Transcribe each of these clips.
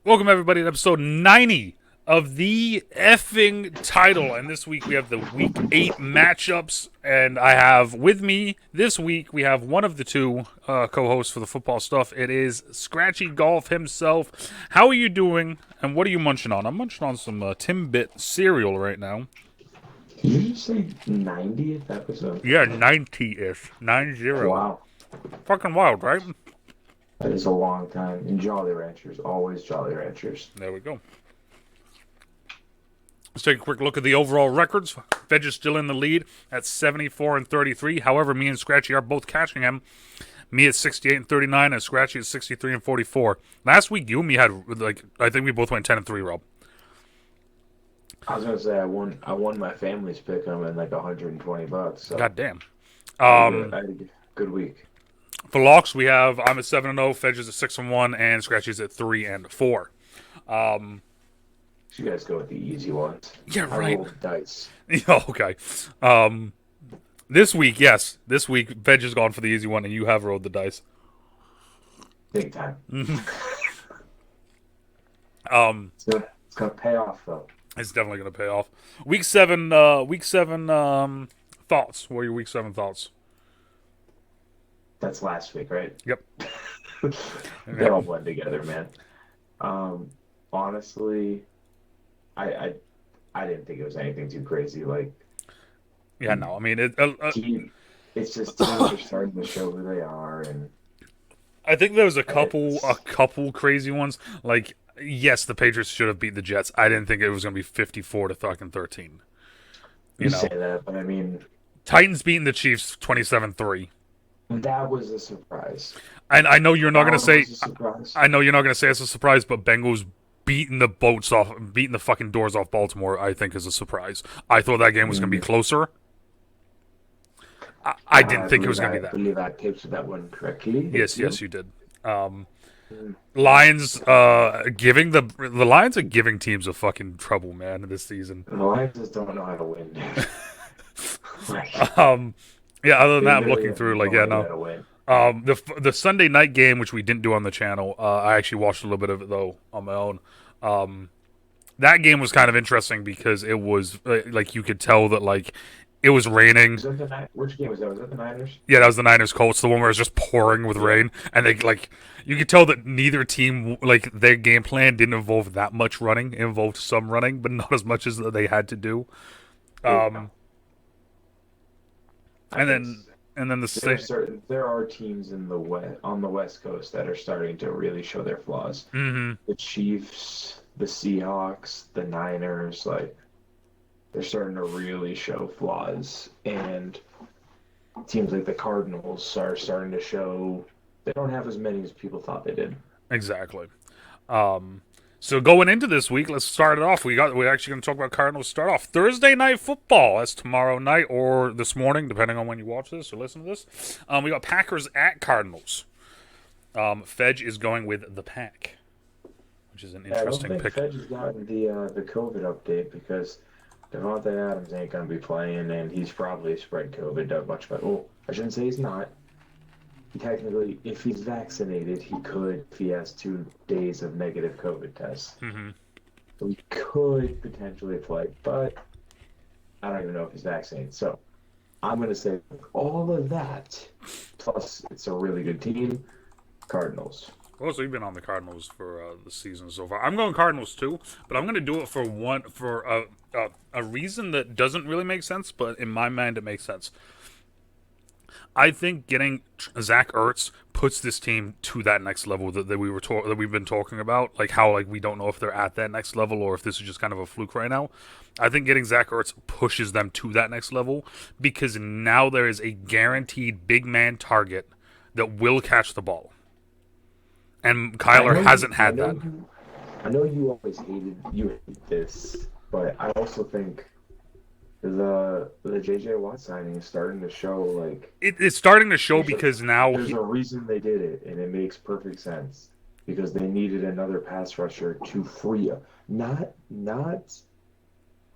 Welcome, everybody, to episode 90 of the effing title. And this week we have the week 8 matchups. And I have with me this week, we have one of the two co hosts for the football stuff. It is Scratchy Golf himself. How are you doing? And what are you munching on? I'm munching on some Timbit cereal right now. Did you just say 90th episode? Yeah, 90 ish. 90. Wow, Fucking wild, right? that is a long time. And Jolly Ranchers, always Jolly Ranchers. There we go. Let's take a quick look at the overall records. Veg is still in the lead at 74 and 33. However, me and Scratchy are both catching him. Me at 68 and 39, and Scratchy at 63 and 44. Last week, you and me had I think we both went 10 and 3, Rob. I was gonna say I won my family's pick. I'm in like $120. So God damn. I had a good week. For locks, we have I'm at 7 and 0, Veg is at 6 and 1, and Scratchy's at 3 and 4. You guys go with the easy ones. Yeah, I right. roll dice. Oh, okay. This week, yes. This week, Veg has gone for the easy one, and you have rolled the dice. Big time. Um, It's gonna pay off though. It's definitely going to pay off. Week 7, thoughts. What are your week 7 thoughts? That's last week, right? Yep. They all blend together, man. Honestly, I I didn't think it was anything too crazy. Like Yeah, no. I mean, team, it's just teams are starting to show who they are, and I think there was a it's couple crazy ones. Like, yes, the Patriots should have beat the Jets. I didn't think it was going to be 54 to fucking 13. you You know, say that, but I mean Titans beating the Chiefs 27-3. that was a surprise. And I know you're not going to That say, was a surprise. I know you're not going to say it's a surprise, but Bengals beating the fucking doors off Baltimore, I think is a surprise. I thought that game was going to be Mm. closer. I didn't think it was going to I be that. believe I picked that one correctly. Yes, You? yes, you did. Mm. Lions giving the Lions are giving teams a fucking trouble, man, this season. The Lions just don't know how to win. Like, Yeah, other than they that, I'm really looking have through like no yeah, idea no. how to win. The Sunday night game, which we didn't do on the channel, I actually watched a little bit of it though on my own. That game was kind of interesting because it was like you could tell that like it was raining. Was that which game was that? Was that the Niners? Yeah, that was the Niners Colts, the one where it was just pouring with Yeah. rain, and they like you could tell that neither team like their game plan didn't involve that much running. It involved some running, but not as much as they had to do. Yeah. Um, I and think then and then the there are teams in the west on the West Coast that are starting to really show their flaws. mm-hmm, The Chiefs, the Seahawks, the Niners, like they're starting to really show flaws, and teams like the Cardinals are starting to show they don't have as many as people thought they did. exactly. Um, so going into this week, let's start it off. We're actually going to talk about Cardinals. Start off Thursday night football. That's tomorrow night or this morning, depending on when you watch this or listen to this. We got Packers at Cardinals. Fedge is going with the Pack, which is an Yeah, I don't interesting think pick. Fedge has gotten the COVID update because Devontae Adams ain't gonna be playing, and he's probably spread COVID to a bunch of. Oh, I shouldn't say he's not. Technically, if he's vaccinated, he could if he has 2 days of negative COVID tests. Mm-hmm. So he could potentially play, but I don't even know if he's vaccinated. So I'm going to say all of that, plus it's a really good team, Cardinals. Well, so you've been on the Cardinals for the season so far. I'm going Cardinals too, but I'm going to do it for a reason that doesn't really make sense, but in my mind it makes sense. I think getting Zach Ertz puts this team to that next level that we've been talking about, like how like we don't know if they're at that next level or if this is just kind of a fluke right now. I think getting Zach Ertz pushes them to that next level because now there is a guaranteed big man target that will catch the ball, and Kyler hasn't had that. I know you always hate this, but I also think the JJ Watt signing is starting to show like It's starting to show there's a, because now there's a reason they did it, and it makes perfect sense because they needed another pass rusher to free up, not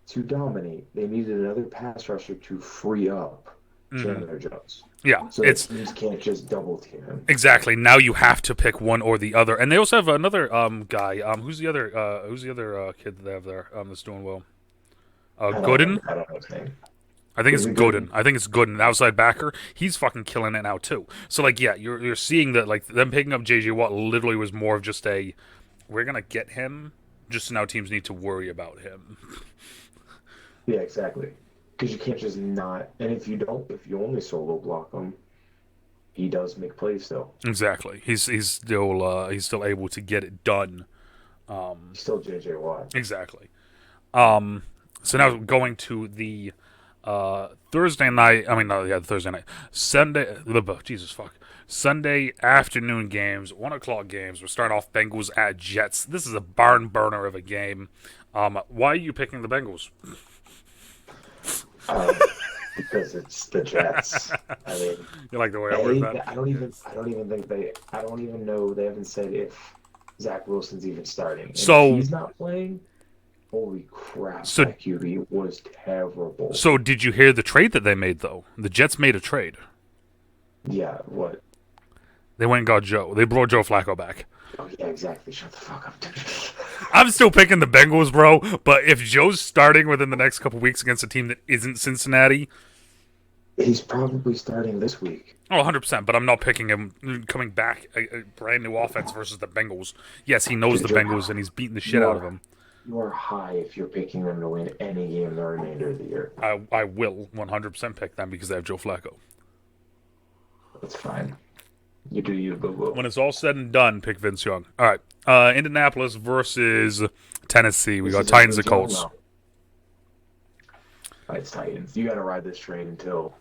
to dominate. They needed another pass rusher to free up Chandler Jones. Yeah, So the it's teams can't just double team him. exactly. Now you have to pick one or the other, and they also have another guy. Who's the other kid that they have there? That's doing well. Gooden. I don't know his name. I think it's Is it good? Gooden. I think it's Gooden, outside backer. He's fucking killing it now too. So like, yeah, you're seeing that like them picking up JJ Watt literally was more of just a we're gonna get him. Just now, teams need to worry about him. Yeah, exactly. Because you can't just not. And if you only solo block him, he does make plays still. Exactly. He's still able to get it done. He's still JJ Watt. Exactly. So now going to the Thursday night. I mean, no, yeah, Thursday night. Sunday. Jesus fuck. Sunday afternoon games, 1:00 games. We're starting off Bengals at Jets. This is a barn burner of a game. Why are you picking the Bengals? Because it's the Jets. I mean, You like the way I word that? I don't even know. They haven't said if Zach Wilson's even starting. And So if he's not playing. Holy crap! So- that QB was terrible. So did you hear the trade that they made though? The Jets made a trade. Yeah, what? They went and got Joe. They brought Joe Flacco back. Oh yeah, exactly. Shut the fuck up. I'm still picking the Bengals, bro. But if Joe's starting within the next couple weeks against a team that isn't Cincinnati, He's probably starting this week. oh, 100%. But I'm not picking him coming back a brand new offense versus the Bengals. Yes, he knows the Bengals and he's beating the shit out of them. You are high if you're picking them to win any game the remainder of the year. I will 100% pick them because they have Joe Flacco. That's fine. You do you, boo-boo. When it's all said and done, pick Vince Young. All right. Indianapolis versus Tennessee. We got Titans and Colts. No. It's Titans. You got to ride this train until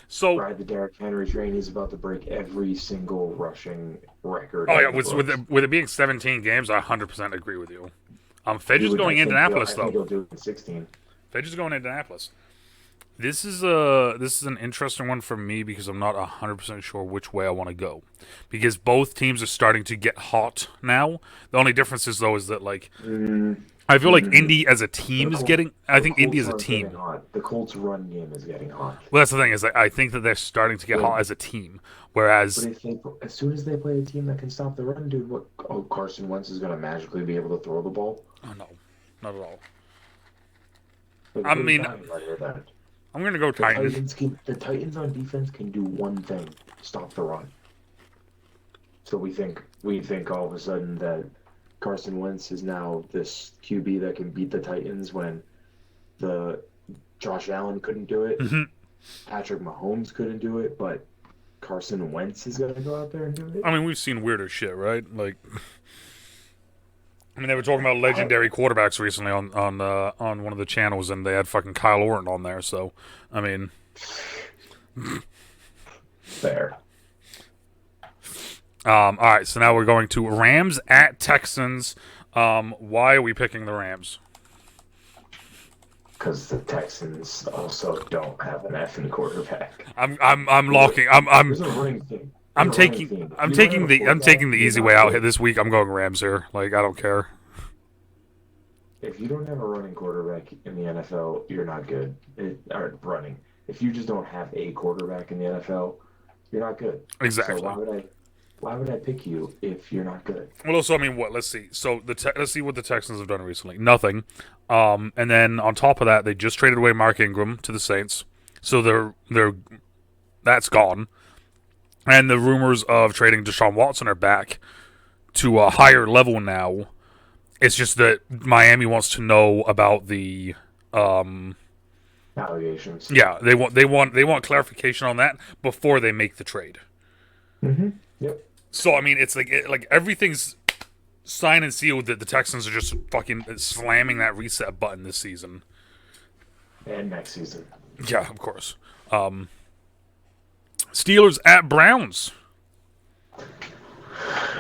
So, ride the Derrick Henry train. He's about to break every single rushing record. oh yeah, with it being 17 games, I 100% agree with you. Fedge is going Indianapolis I think though. he'll do it in 16. Fedge is going Indianapolis. This is an interesting one for me because I'm not 100% sure which way I want to go. Because both teams are starting to get hot now. The only difference is though is that like I feel like Indy as a team is getting. I think Indy as a team. The Colts' run game is getting hot. Well, that's the thing is I think that they're starting to get hot as a team. Whereas As soon as they play a team that can stop the run, dude, Carson Wentz is going to magically be able to throw the ball? oh no, not at all. Like, I mean, that. I'm gonna go Titans. The Titans on defense can do one thing: stop the run. So we think all of a sudden that Carson Wentz is now this QB that can beat the Titans when the Josh Allen couldn't do it, Patrick Mahomes couldn't do it, but Carson Wentz is gonna go out there and do it. I mean, we've seen weirder shit, right? Like, I mean, they were talking about legendary quarterbacks recently on one of the channels, and they had fucking Kyle Orton on there. So, I mean, Fair. All right, so now we're going to Rams at Texans. Why are we picking the Rams? Because the Texans also don't have an effing quarterback. I'm locking. There's a running thing. I'm taking the easy way out here this week. I'm going Rams here. Like, I don't care. If you don't have a running quarterback in the NFL, you're not good. Running. If you just don't have a quarterback in the NFL, you're not good. Exactly. So why would I pick you if you're not good? Well, also, I mean, what? Let's see. So let's see what the Texans have done recently. Nothing. And then on top of that, they just traded away Mark Ingram to the Saints. So that's gone. And the rumors of trading Deshaun Watson are back to a higher level now. It's just that Miami wants to know about the allegations. Yeah, they want clarification on that before they make the trade. Yep. So I mean, it's like everything's signed and sealed that the Texans are just fucking slamming that reset button this season and next season. Yeah, of course. Steelers at Browns.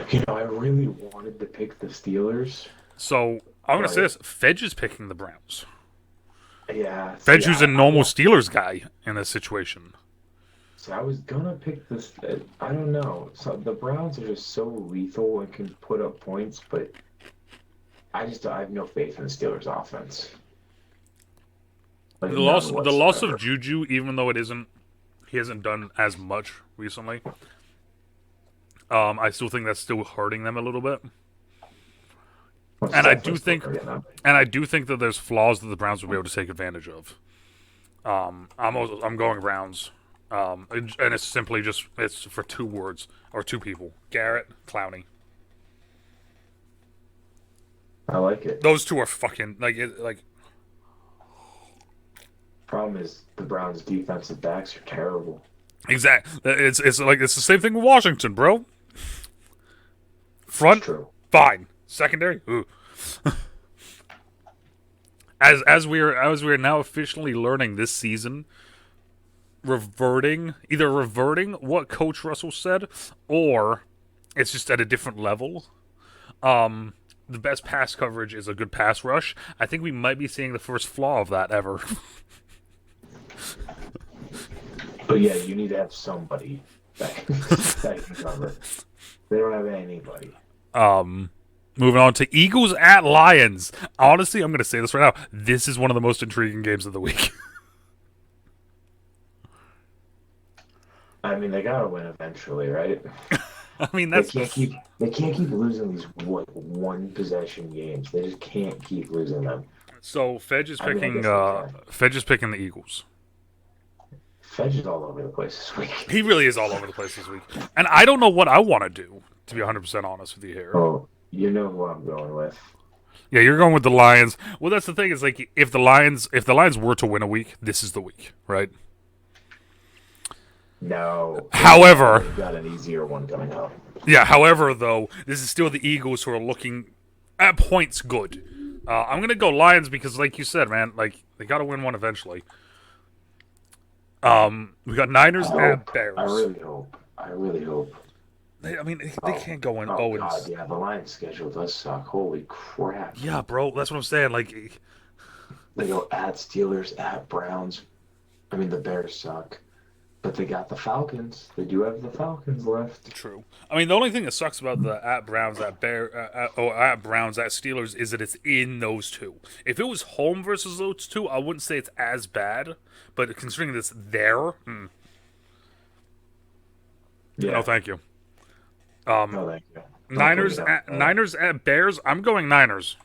You know, I really wanted to pick the Steelers. So I'm gonna say this: Fedge is picking the Browns. Yeah, Fedge, who's a normal Steelers guy in this situation. So I was gonna pick this. I don't know. So the Browns are just so lethal and can put up points, but I have no faith in the Steelers' offense. Like, the loss of Juju, even though it isn't He hasn't done as much recently. I still think that's still hurting them a little bit. Well, it's And I definitely do still think, hurting them. and I do think that there's flaws that the Browns will be able to take advantage of. I'm going Browns, and it's simply just it's for two words or two people: Garrett, Clowney. I like it. Those two are fucking like. Problem is the Browns' defensive backs are terrible. Exact. It's like it's the same thing with Washington, bro. It's Front, true. fine. Secondary, ooh. As we are now officially learning this season, either reverting what Coach Russell said, or it's just at a different level. The best pass coverage is a good pass rush. I think we might be seeing the first flaw of that ever. But yeah, you need to have somebody that can cover. They don't have anybody. Moving on to Eagles at Lions. Honestly, I'm going to say this right now. This is one of the most intriguing games of the week. I mean, they gotta win eventually, right? I mean, They that's can't keep losing these one possession games. They just can't keep losing them. so. Fedge is I mean, I picking. guess they can. Fedge is picking the Eagles. Fedge is all over the place this week. He really is all over the place this week, and I don't know what I want to do. To be 100% honest with you here. Oh, you know who I'm going with. Yeah, you're going with the Lions. Well, that's the thing. Is like if the Lions were to win a week, this is the week, right? No. However, They've got an easier one coming up. yeah. However, though, this is still the Eagles who are looking at points good. I'm gonna go Lions because, like you said, man, like they got to win one eventually. We got Niners at Bears. I really hope. I really hope. They can't go in. Oh, God, yeah, the Lions' schedule does suck. Holy crap. Yeah, bro, that's what I'm saying. Like, They go at Steelers, at Browns. I mean, the Bears suck. But they got the Falcons. They do have the Falcons left. true. I mean, the only thing that sucks about the at Browns, at Browns, at Steelers is that it's in those two. If it was home versus those two, I wouldn't say it's as bad. But considering this there, Yeah. no, thank you. No, thank you. Niners at Bears. I'm going Niners.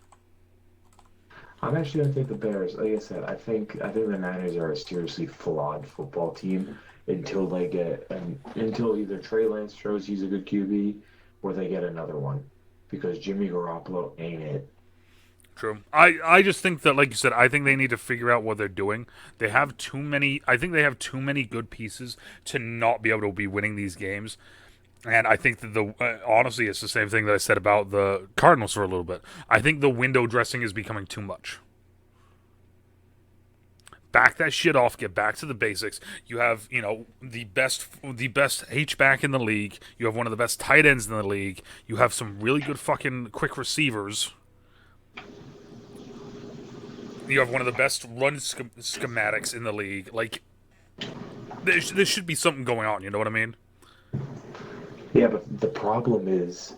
I'm actually gonna take the Bears. Like I said, I think the Niners are a seriously flawed football team until they get until either Trey Lance shows he's a good QB or they get another one. Because Jimmy Garoppolo ain't it. True. I just think that, like you said, I think they need to figure out what they're doing. They have too many. I think they have too many good pieces to not be able to be winning these games. And I think that honestly, it's the same thing that I said about the Cardinals for a little bit. I think the window dressing is becoming too much. Back that shit off. Get back to the basics. You have, the best H-back in the league. You have one of the best tight ends in the league. You have some really good fucking quick receivers. You have one of the best run schematics in the league. Like, there should be something going on. You know what I mean? Yeah, but the problem is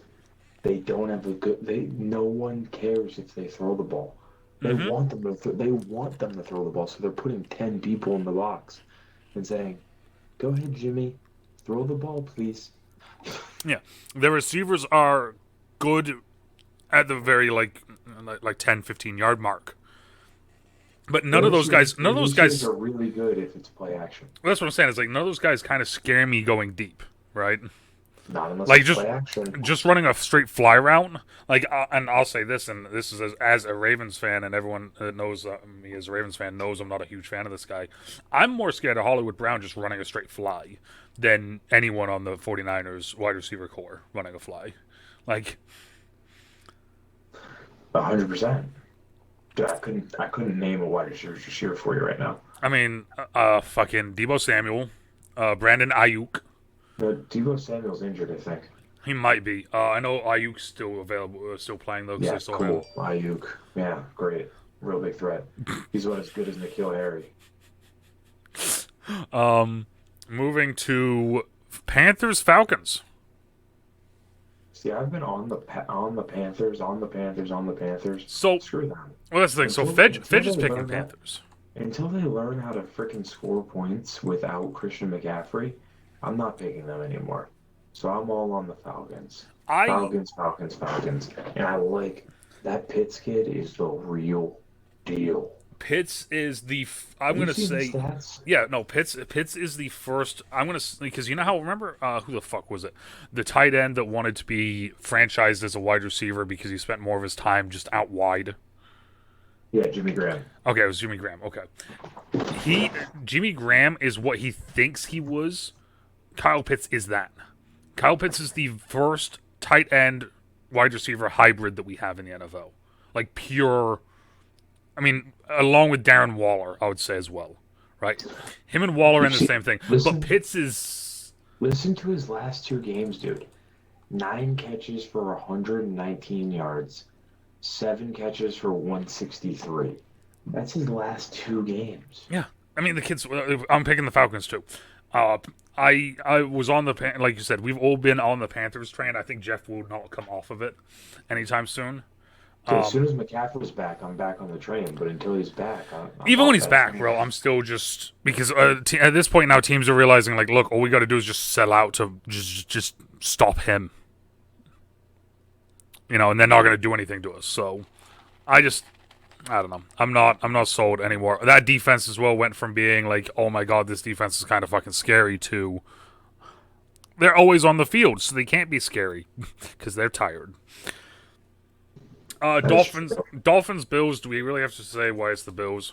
they don't have a good. No one cares if they throw the ball. They want them to. They want them to throw the ball, so they're putting 10 people in the box and saying, "Go ahead, Jimmy, throw the ball, please." Yeah, the receivers are good at the very like 10, 15 yard mark. But none of those guys are really good if it's play action. Well, that's what I'm saying. It's like none of those guys kind of scare me going deep, right? Not unless Like it's play action. just running a straight fly route. Like, and I'll say this, and this is as a Ravens fan, and everyone that knows me as a Ravens fan knows I'm not a huge fan of this guy. I'm more scared of Hollywood Brown just running a straight fly than anyone on the 49ers wide receiver core running a fly. Like, 100%. Dude, I couldn't name a wide receiver for you right now. I mean, fucking Deebo Samuel, Brandon Ayuk. But Deebo Samuel's injured, I think. He might be. I know Ayuk's still available, still playing though. Yeah, cool. Ayuk. Yeah, great. Real big threat. He's about as good as N'Keal Harry. Moving to Panthers Falcons. See, I've been on the Panthers. So screw them. Well, that's the thing. So Fedge is picking Panthers. until they learn how to frickin' score points without Christian McCaffrey, I'm not picking them anymore. So I'm all on the Falcons. I Falcons, Falcons, Falcons. And I like that Pitts kid is the real deal. Pitts is I'm Have you gonna seen his say, stats? yeah, no, Pitts is the first. I'm gonna because you know how remember who the fuck was it? The tight end that wanted to be franchised as a wide receiver because he spent more of his time just out wide. Yeah, Jimmy Graham. Okay, it was Jimmy Graham. Okay, he Jimmy Graham is what he thinks he was. Kyle Pitts is that. Kyle Pitts is the first tight end wide receiver hybrid that we have in the NFL. Like pure. I mean, along with Darren Waller, I would say as well, right? Him and Waller are You in the see, same thing, but listen, Pitts is listen to his last two games, dude. 9 catches for 119 yards, 7 catches for 163. That's his last two games. yeah. I mean, the kids. I'm picking the Falcons too. Uh, I was on the like you said, we've all been on the Panthers train. I think Jeff will not come off of it anytime soon. So as soon as McCaffrey's back, I'm back on the train. But until he's back, I'm Even when off he's that back, train. bro, I'm still just because at this point now teams are realizing like, look, all we got to do is just sell out to just stop him, and they're not going to do anything to us. So I just I don't know. I'm not sold anymore. That defense as well went from being like, oh my god, this defense is kind of fucking scary to they're always on the field, so they can't be scary because they're tired. That's Dolphins, true. Dolphins, Bills. Do we really have to say why it's the Bills?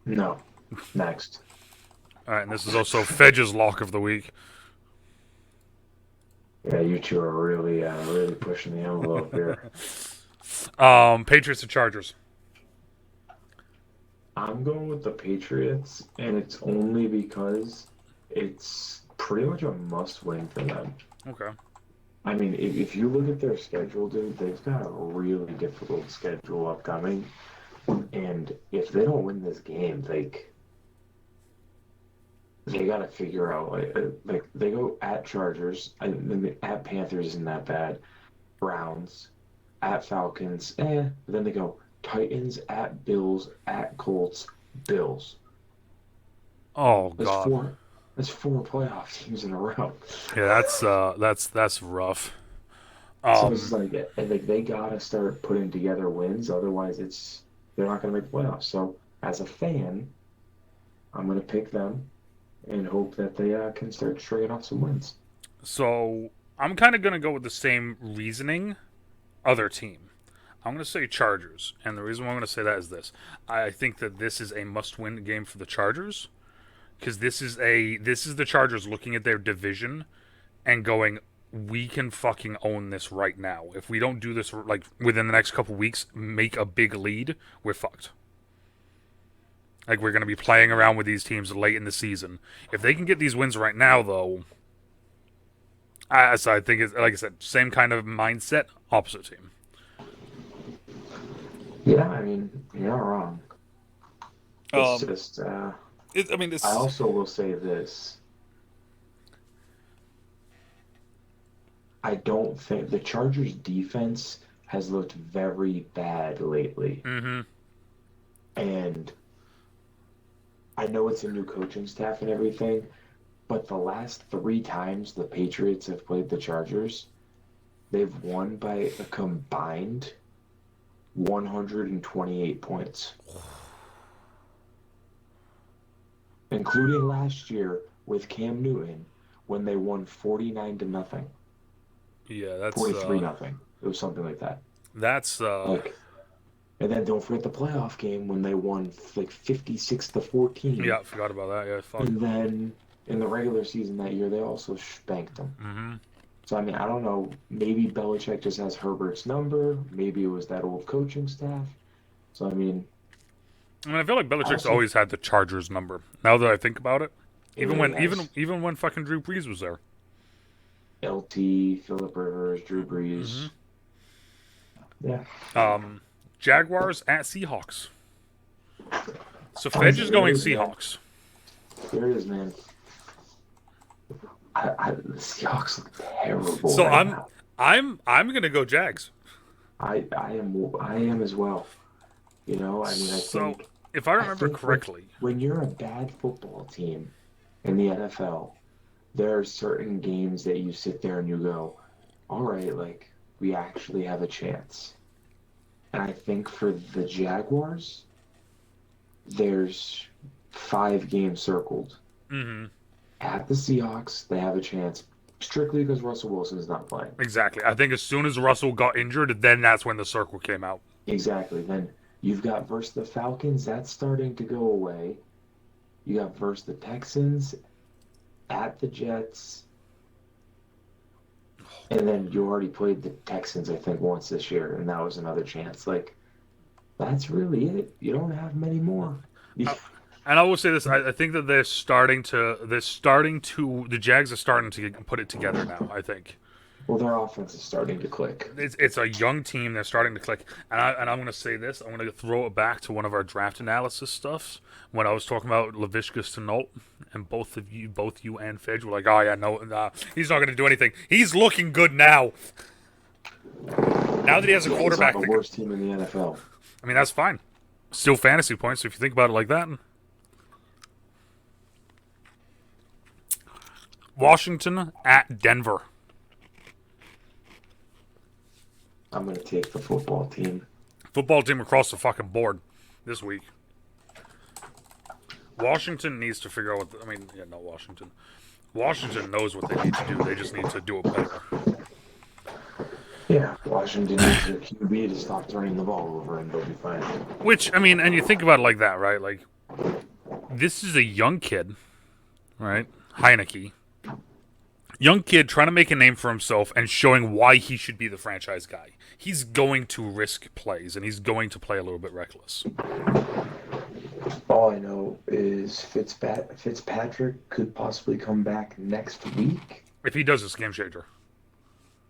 No. Next. All right, and this is also Fedge's lock of the week. Yeah, you two are really pushing the envelope here. Patriots and Chargers. I'm going with the Patriots, and it's only because it's pretty much a must-win for them. Okay. I mean, if you look at their schedule, dude, they've got a really difficult schedule upcoming. And if they don't win this game, they got to figure out like they go at Chargers, and then at Panthers isn't that bad, Browns, at Falcons, then they go Titans, at Bills, at Colts, Bills. Oh That's God. four. That's four playoff teams in a row. Yeah, that's rough. So it's Um, like they gotta start putting together wins, otherwise they're not gonna make the playoffs. So as a fan, I'm gonna pick them and hope that they can start stringing off some wins. so I'm kind of gonna go with the same reasoning. Other team. I'm gonna say Chargers, and the reason why I'm gonna say that is this: I think that this is a must-win game for the Chargers because this is the Chargers looking at their division and going, we can fucking own this right now. If we don't do this like within the next couple weeks, make a big lead, we're fucked. Like we're gonna be playing around with these teams late in the season. If they can get these wins right now, though, so I think it's like I said, same kind of mindset, opposite team. Yeah, I mean, you're not wrong. It's Um, just I mean, I this. also will say this. I don't think the Chargers defense has looked very bad lately. Mm-hmm. And I know it's a new coaching staff and everything, but the last three times the Patriots have played the Chargers, they've won by a combined 128 points, including last year with Cam Newton when they won 49 to nothing, Yeah, 43 nothing. It was something like that. that's Like, and then don't forget the playoff game when they won like 56 to 14. yeah, I forgot about that. Yeah, fuck. And then in the regular season that year, they also spanked them. Mm-hmm. So, I mean, I don't know. Maybe Belichick just has Herbert's number. Maybe it was that old coaching staff. So, I mean, I mean, I feel like I Belichick's also, always had the Chargers number. Now that I think about it, he even really when has even when fucking Drew Brees was there. LT, Philip Rivers, Drew Mm-hmm. Brees. Yeah. Jaguars at Seahawks. So Fedge Honestly, is here going it is, man. Seahawks. Here it is, man. The Seahawks look terrible So right I'm now. I'm I'm gonna go Jags. I am as well. You know, I mean, So, if I I remember think when correctly, when you're a bad football team in the NFL, there are certain games that you sit there and you go, all right, like we actually have a chance. And I think for the Jaguars, there's 5 games circled. hmm At the Seahawks, they have a chance strictly because Russell Wilson's not playing. exactly. I think as soon as Russell got injured, then that's when the circle came out. Exactly. Then you've got versus the Falcons, that's starting to go away. You got versus the Texans, at the Jets, and then you already played the Texans, I think, once this year, and that was another chance. Like, that's really it. You don't have many more. Uh, and I will say this: I think that the Jags are starting to put it together now. I think Well, their offense is starting to click. it's a young team. They're starting to click. I'm going to say this. I'm going to throw it back to one of our draft analysis stuffs when I was talking about Laviska Shenault, and both you and Fidge were like, "Oh yeah, no, nah, he's not going to do anything. He's looking good now. Now that he has a Yeah, he's on quarterback the that can, worst team in the NFL. I mean, that's fine. Still fantasy points if you think about it like that." Washington at Denver. I'm going to take the football team. Football team across the fucking board this week. Washington needs to figure out what. Not Washington. Washington knows what they need to do. They just need to do it better. Yeah, Washington needs their QB to stop turning the ball over, and they'll be fine. Which, I mean, and you think about it like that, right? Like, this is a young kid, right? Heineke. Young kid trying to make a name for himself and showing why he should be the franchise guy. He's going to risk plays, and he's going to play a little bit reckless. All I know is Fitzpatrick could possibly come back next week. If he does, it's game changer.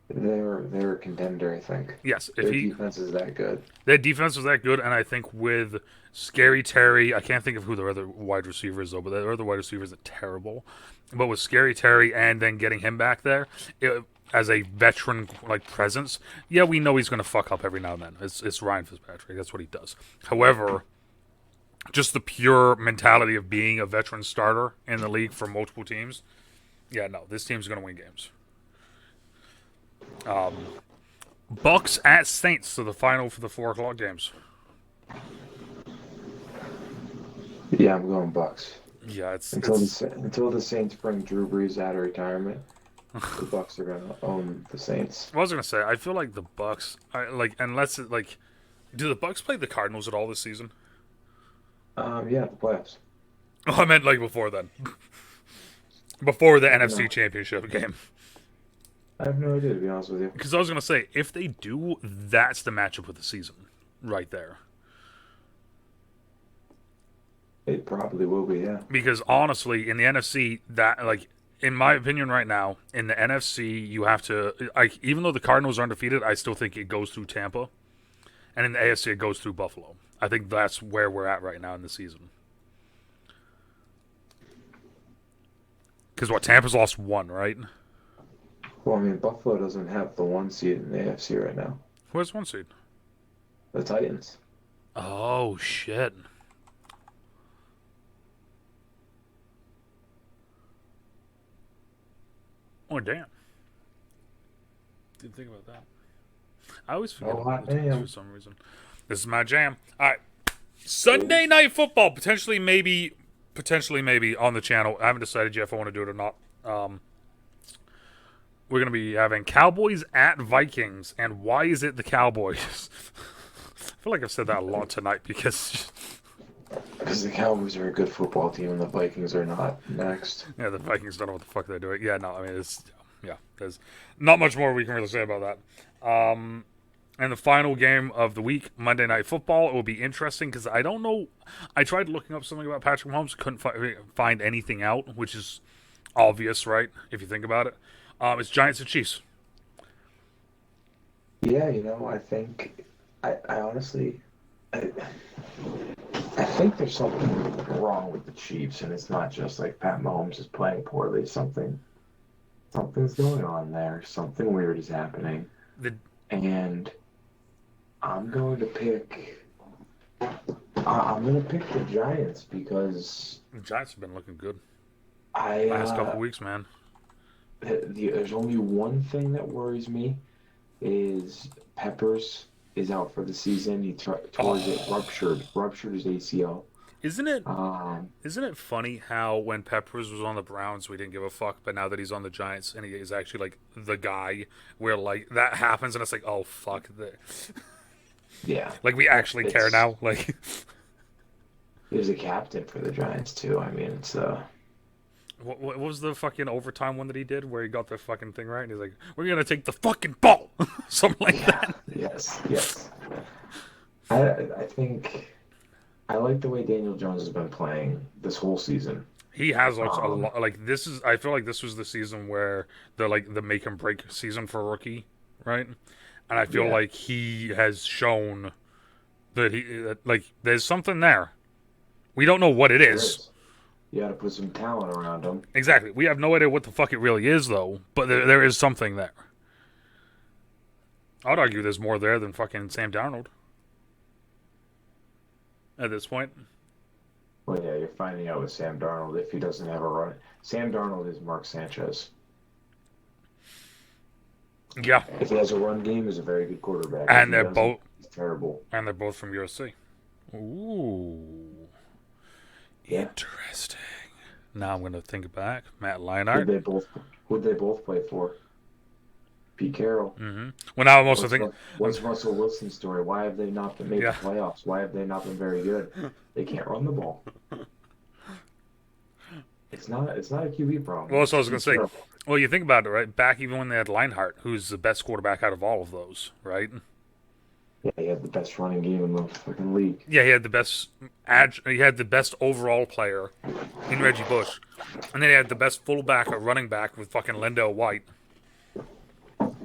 They're a contender, I think. Yes, if Their he defense is that good. their defense was that good, and I think with Scary Terry, I can't think of who the other wide receiver is though, but the other wide receivers are terrible. But with Scary Terry and then getting him back there as a veteran like presence, yeah, we know he's going to fuck up every now and then. It's Ryan Fitzpatrick. That's what he does. However, just the pure mentality of being a veteran starter in the league for multiple teams, yeah, no, this team's going to win games. Bucs at Saints, so the final for the 4 o'clock games. Yeah, I'm going Bucs. Yeah, it's Until the Saints bring Drew Brees out of retirement, the Bucs are gonna own the Saints. I was gonna say, I feel like the Bucs, unless it, like, do the Bucs play the Cardinals at all this season? Yeah, the playoffs. Oh, I meant like before then, before the NFC No, Championship game. I have no idea to be honest with you. Because I was gonna say, if they do, that's the matchup of the season, right there. It probably will be, yeah. Because honestly, in the NFC, that like in my opinion, right now in the NFC, you have to like even though the Cardinals are undefeated, I still think it goes through Tampa, and in the AFC, it goes through Buffalo. I think that's where we're at right now in the season. Because what Tampa's lost one, right? Well, I mean, Buffalo doesn't have the 1 seed in the AFC right now. Who has one seed? The Titans. Oh shit! Oh damn! Didn't think about that. I always forget Oh, about hot the Titans for damn. some reason. This is my jam. All right, Sunday night football potentially maybe on the channel. I haven't decided yet if I want to do it or not. We're gonna be having Cowboys at Vikings, and why is it the Cowboys? I feel like I've said that a lot tonight because Because the Cowboys are a good football team and the Vikings are not. Next. yeah, the Vikings don't know what the fuck they're doing. Yeah, no, I mean it's yeah. There's not much more we can really say about that. And the final game of the week, Monday Night Football. It will be interesting because I don't know. I tried looking up something about Patrick Mahomes, couldn't find anything out, which is obvious, right? If you think about it, it's Giants and Chiefs. Yeah, I think, I honestly, I, I think there's something wrong with the Chiefs, and it's not just like Pat Mahomes is playing poorly. Something's going on there. Something weird is happening, The and I'm going to pick I'm gonna pick the Giants because The Giants have been looking good I last couple weeks, man. there's only one thing that worries me is Peppers is out for the season. He tore his Oh, ruptured his ACL. isn't it? Um, Isn't it funny how when Peppers was on the Browns, we didn't give a fuck, but now that he's on the Giants and he is actually like the guy, where like that happens and it's like, oh fuck, yeah, like we actually care it's now. Like, he was a captain for the Giants too. I mean, it's what was the fucking overtime one that he did where he got the fucking thing right? And he's like, we're gonna take the fucking ball, something like yeah, that. yes. I think I like the way Daniel Jones has been playing this whole season. He has looked a Um, lot. Like this is, I feel like this was the season where the make and break season for a rookie, right? And I feel yeah, like he has shown that like there's something there. We don't know what it there is. is. You got to put some talent around him. Exactly. We have no idea what the fuck it really is, though. But there is something there. I'd argue there's more there than fucking Sam Darnold at this point. Well, yeah, you're finding out with Sam Darnold if he doesn't have a run. Sam Darnold is Mark Sanchez. Yeah, If he has a run game, he's a very good quarterback. If and he doesn't, he's terrible. they're both from USC. Ooh, Yeah. interesting. Now I'm gonna think back. Matt Who'd Leinart. they both who'd they both play for? Pete Carroll. Well, now I'm also thinking. What's Russell Wilson's story? Why have they not been made the Yeah. playoffs? Why have they not been very good? They can't run the ball. It's not a QB problem. Well, so I was gonna Pete say. Carroll. Well, you think about it, right? Back even when they had Leinart, who's the best quarterback out of all of those, right? Yeah, he had the best running game in the fucking league. Yeah, he had the best he had the best overall player in Reggie Bush, and then he had the best fullback or running back with fucking Lendell White.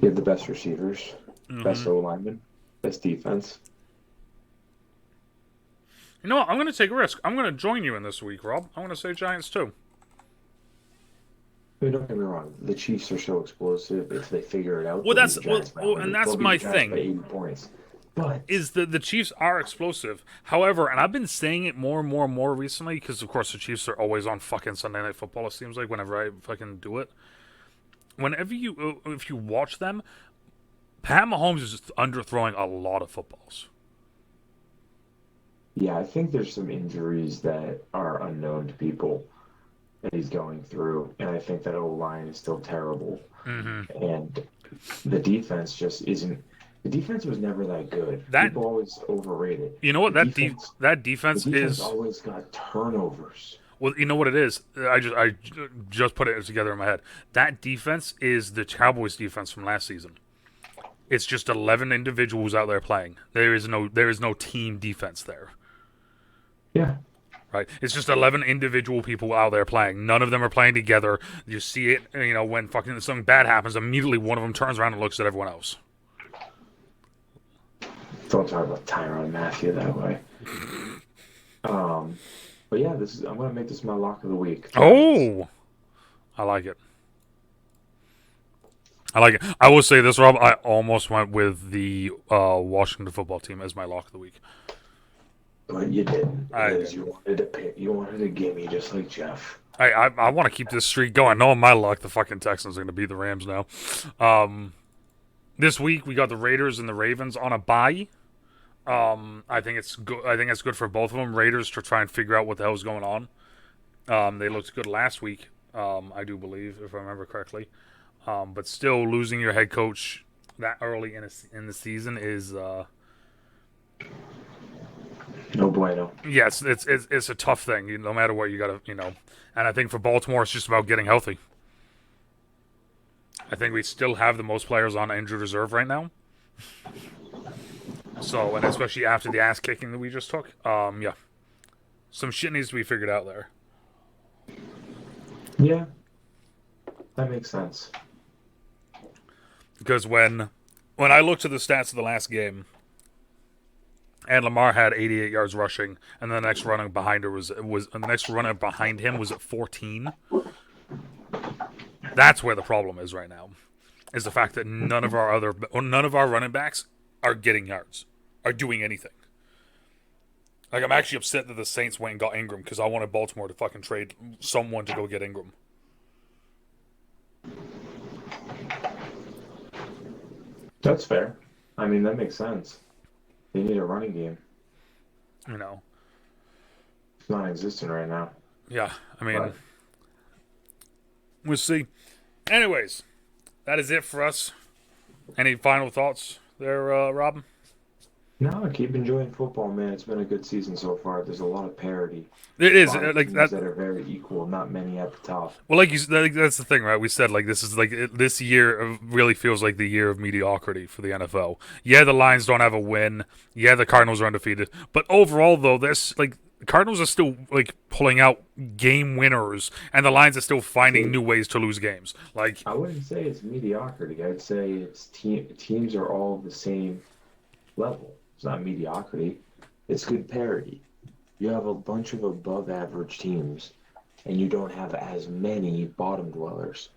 He had the best receivers, best O lineman, best defense. You know what? I'm going to take a risk. I'm going to join you in this week, Rob. I'm going to say Giants too. I mean, don't get me wrong. The Chiefs are so explosive. If they figure it out, Well, they'll beat that's the Giants by and 100. that's They'll beat my the Giants by thing. 80 points. But Is the Chiefs are explosive. However, and I've been saying it more and more and more recently because, of course, the Chiefs are always on fucking Sunday Night Football. It seems like whenever I fucking do it, whenever if you watch them, Pat Mahomes is just underthrowing a lot of footballs. yeah, I think there's some injuries that are unknown to people that he's going through, and I think that O line is still terrible, and the defense just isn't. The defense was never that good. That People always overrate it. you know what The defense, that the defense defense is. always got turnovers. Well, you know what it is. I just put it together in my head. That defense is the Cowboys defense from last season. It's just 11 individuals out there playing. There is no team defense there. Yeah, Right? It's just 11 individual people out there playing. None of them are playing together. You see it, when fucking something bad happens, immediately one of them turns around and looks at everyone else. don't talk about Tyrann Mathieu that way. Um, but yeah, I'm gonna make this my lock of the week. Giants. Oh, I like it. I like it. I will say this, Rob. I almost went with the Washington football team as my lock of the week. But you didn't I because did. you wanted to give me just like Jeff. I want to keep this streak going. Knowing my luck, the fucking Texans are going to beat the Rams now. This week we got the Raiders and the Ravens on a bye. I think it's good. I think it's good for both of them. Raiders to try and figure out what the hell's going on. They looked good last week. I do believe, if I remember correctly. But still, losing your head coach that early in the season is No bueno. yes, it's a tough thing. No matter what, you gotta And I think for Baltimore, it's just about getting healthy. I think we still have the most players on injured reserve right now. So, and especially after the ass kicking that we just took, yeah, some shit needs to be figured out there. Yeah, that makes sense. Because when I looked at the stats of the last game, and Lamar had 88 yards rushing, and the next running behind her was the next runner behind him was at 14. That's where the problem is right now, is the fact that none of our running backs are getting yards, are doing anything. Like, I'm actually upset that the Saints went and got Ingram because I wanted Baltimore to fucking trade someone to go get Ingram. That's fair. I mean, that makes sense. They need a running game. You know. It's non-existent right now. Yeah, I mean, But we'll see. Anyways, that is it for us. Any final thoughts there, Robin? no, I keep enjoying football, man. It's been a good season so far. There's a lot of parity. It A is lot of like teams that. that are very equal, not many at the top. Well, like that's the thing, right? We said like this is like this year really feels like the year of mediocrity for the NFL. Yeah, the Lions don't have a win. Yeah, the Cardinals are undefeated. But overall, though, this like the Cardinals are still like pulling out game winners, and the Lions are still finding new ways to lose games. Like, I wouldn't say it's mediocrity. I'd say it's teams are all the same level. It's not mediocrity. It's good parity. You have a bunch of above average teams, and you don't have as many bottom dwellers.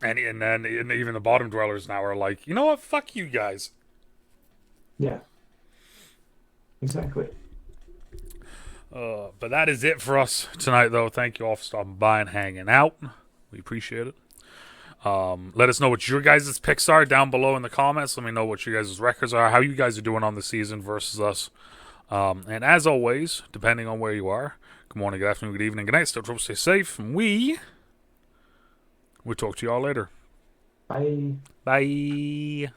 and then and even the bottom dwellers now are like, you know what? Fuck you guys. Yeah, exactly. But that is it for us tonight, though. Thank you all for stopping by and hanging out. We appreciate it. Let us know what your guys' picks are down below in the comments. Let me know what your guys' records are, how you guys are doing on the season versus us. And as always, depending on where you are, good morning, good afternoon, good evening, good night. Still trouble, stay safe. And we'll talk to you all later. Bye. Bye.